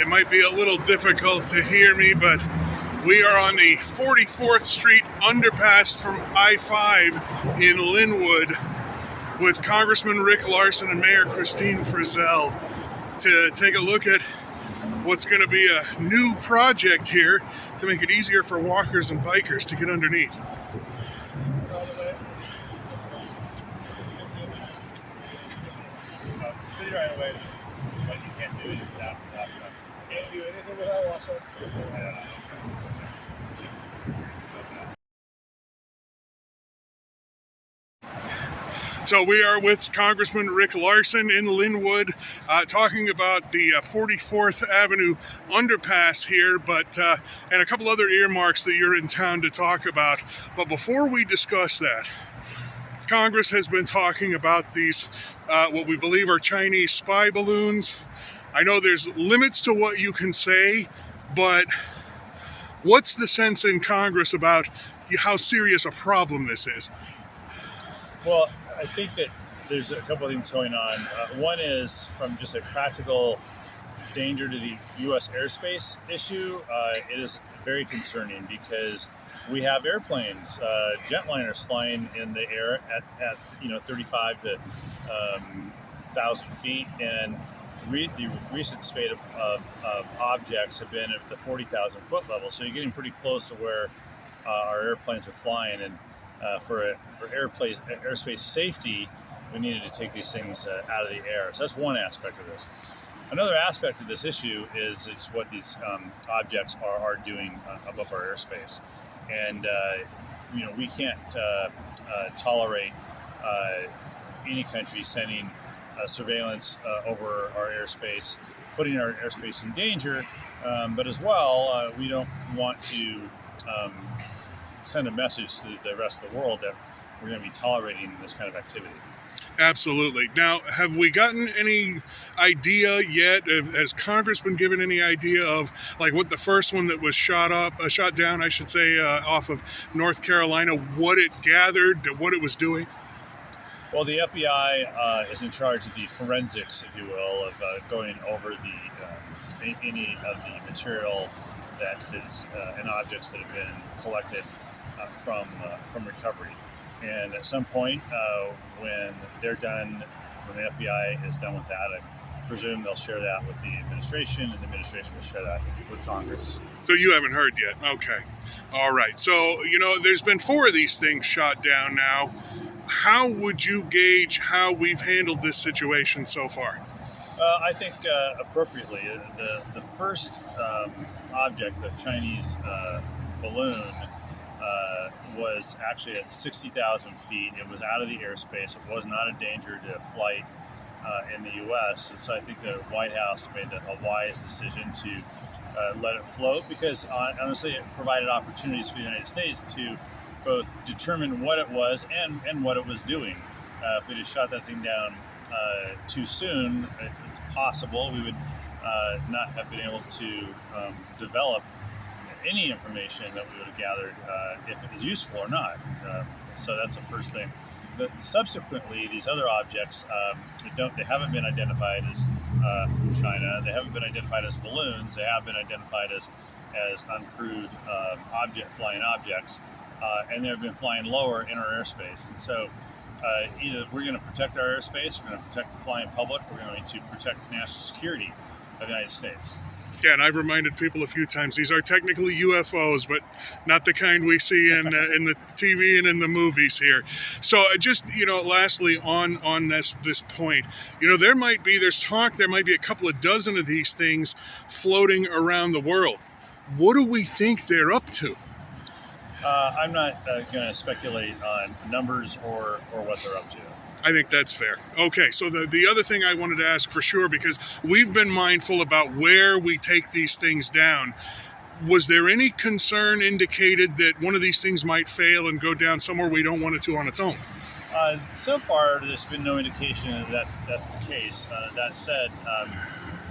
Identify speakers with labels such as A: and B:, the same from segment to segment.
A: It might be a little difficult to hear me, but we are on the 44th Street underpass from I-5 in Linwood with Congressman Rick Larsen and Mayor Christine Frizzell to take a look at what's going to be a new project here to make it easier for walkers and bikers to get underneath.
B: City right away, but you can't do it without. Can't do anything without washouts.
A: So we are with Congressman Rick Larsen in Linwood, talking about the 44th Avenue underpass here, and a couple other earmarks that you're in town to talk about. But before we discuss that, Congress has been talking about these, what we believe are Chinese spy balloons. I know there's limits to what you can say, but what's the sense in Congress about how serious a problem this is?
B: Well, I think that there's a couple of things going on. One is from just a practical danger to the U.S. airspace issue. It is very concerning because we have airplanes, jetliners flying in the air at 35 to 1,000 feet, and the recent spate of objects have been at the 40,000 foot level. So you're getting pretty close to where our airplanes are flying, and for airspace safety, we needed to take these things out of the air. So that's one aspect of this. Another aspect of this issue is what these objects are doing above our airspace. And we can't tolerate any country sending surveillance over our airspace, putting our airspace in danger. But as well, we don't want to send a message to the rest of the world that we're going to be tolerating this kind of activity.
A: Absolutely. Now, have we gotten any idea yet? Has Congress been given any idea of like what the first one that was shot down, I should say, off of North Carolina, what it gathered, what it was doing?
B: Well, the FBI is in charge of the forensics, if you will, of going over any of the material that is and objects that have been collected from recovery. And at some point, when they're done, when the FBI is done with that, I presume they'll share that with the administration, and the administration will share that with Congress.
A: So you haven't heard yet? Okay. All right. So, there's been 4 of these things shot down now. How would you gauge how we've handled this situation so far?
B: I think appropriately. The first object, the Chinese balloon, was actually at 60,000 feet. It was out of the airspace. It was not a danger to flight in the U.S. And so I think the White House made a wise decision to let it float, because honestly it provided opportunities for the United States to both determine what it was and what it was doing. If we had shot that thing down too soon, it's possible we would not have been able to develop any information that we would have gathered if it was useful or not. So that's the first thing. Subsequently, these other objects, they haven't been identified as from China. They haven't been identified as balloons. They have been identified as uncrewed flying objects, and they've been flying lower in our airspace. And so either we're going to protect our airspace, we're going to protect the flying public, we're going to protect national security of the United States.
A: Yeah, and I've reminded people a few times, these are technically UFOs, but not the kind we see in the TV and in the movies here. So just, lastly on this point, there might be a couple of dozen of these things floating around the world. What do we think they're up to?
B: I'm not going to speculate on numbers or what they're up to.
A: I think that's fair. Okay, so the other thing I wanted to ask for sure, because we've been mindful about where we take these things down, was there any concern indicated that one of these things might fail and go down somewhere we don't want it to on its own?
B: So far, there's been no indication that that's the case. That said,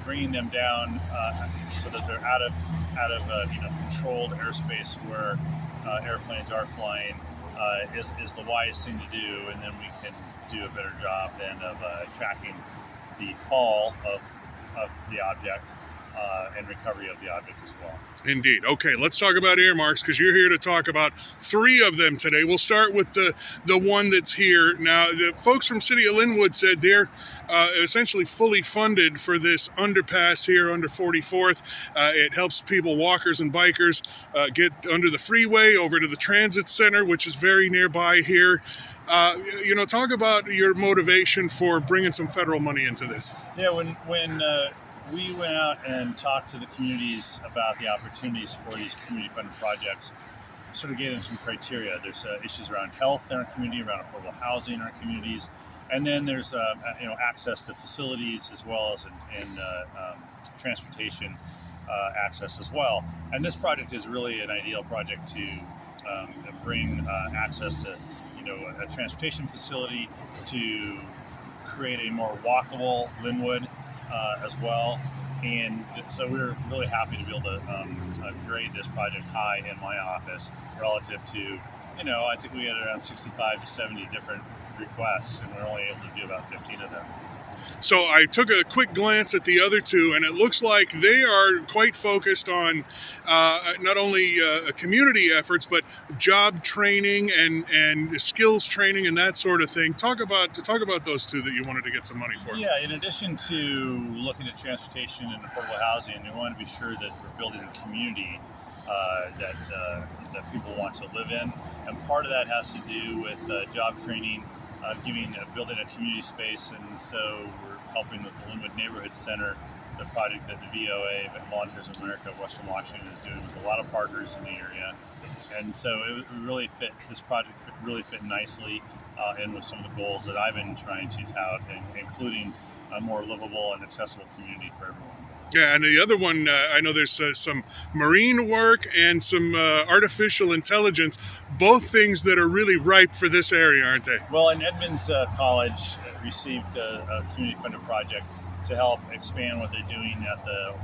B: bringing them down so that they're out of controlled airspace where airplanes are flying is the wise thing to do, and then we can do a better job then of tracking the fall of the object. and recovery of the object as well.
A: Indeed. Okay, let's talk about earmarks because you're here to talk about 3 of them today. We'll start with the one that's here. Now, the folks from City of Linwood said they're essentially fully funded for this underpass here under 44th. It helps people, walkers and bikers, get under the freeway over to the transit center, which is very nearby here. Talk about your motivation for bringing some federal money into this.
B: Yeah, when we went out and talked to the communities about the opportunities for these community-funded projects, sort of gave them some criteria. There's issues around health in our community, around affordable housing in our communities, and then there's access to facilities as well as in transportation access as well. And this project is really an ideal project to bring access to a transportation facility, to create a more walkable Linwood as well. And so we're really happy to be able to grade this project high in my office relative to, I think we had around 65 to 70 different requests, and we're only able to do about 15 of them.
A: So I took a quick glance at the other 2, and it looks like they are quite focused on not only community efforts, but job training and skills training and that sort of thing. Talk about those 2 that you wanted to get some money for.
B: Yeah, in addition to looking at transportation and affordable housing, we want to be sure that we're building a community that people want to live in, and part of that has to do with job training. Building a community space, and so we're helping with the Linwood Neighborhood Center, the project that the VOA, Volunteers of America of Western Washington, is doing with a lot of partners in the area. And so this project really fit nicely in with some of the goals that I've been trying to tout, including a more livable and accessible community for everyone.
A: Yeah, and the other one, I know there's some marine work and some artificial intelligence, both things that are really ripe for this area, aren't they?
B: Well, in Edmonds College received a community-funded project to help expand what they're doing at the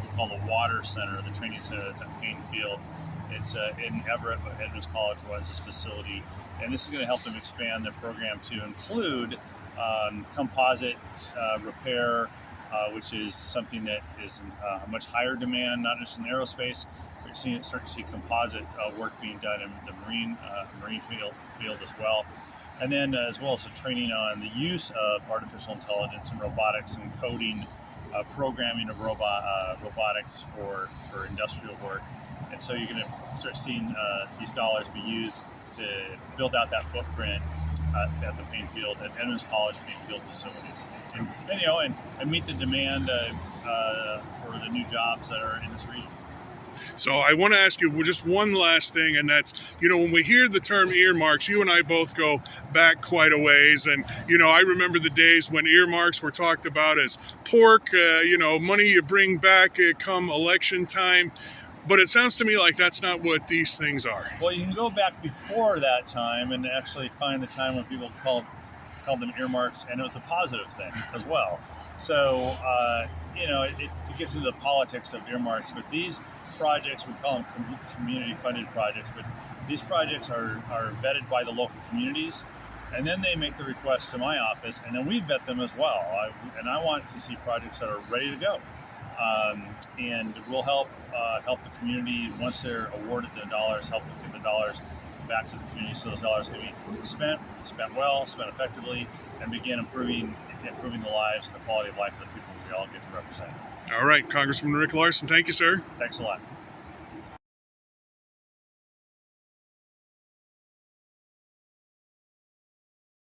B: we call the Water Center, the training center that's at Payne Field. It's in Everett, but Edmonds College runs this facility, and this is going to help them expand their program to include composite repair, which is something that is in much higher demand, not just in aerospace. We're starting to see composite work being done in the marine field as well. And then as well as the training on the use of artificial intelligence and robotics and coding, programming of robotics for industrial work. And so you're going to start seeing these dollars be used to build out that footprint at the Payne Field, at Edmonds College Payne Field facility. And meet the demand for the new jobs that are in this region.
A: So I want to ask you just one last thing, and that's, when we hear the term earmarks, you and I both go back quite a ways. And, I remember the days when earmarks were talked about as pork, money you bring back come election time. But it sounds to me like that's not what these things are.
B: Well, you can go back before that time and actually find the time when people called them earmarks, and it was a positive thing as well. So, it gets into the politics of earmarks, but these projects, we call them community-funded projects, but these projects are vetted by the local communities, and then they make the request to my office, and then we vet them as well. I want to see projects that are ready to go, and we'll help the community once they're awarded the dollars, help them get the dollars back to the community so those dollars can be spent well, spent effectively, and begin improving the lives and the quality of life of the people we all get to represent.
A: All right, Congressman Rick Larsen, thank you, sir.
B: Thanks a lot.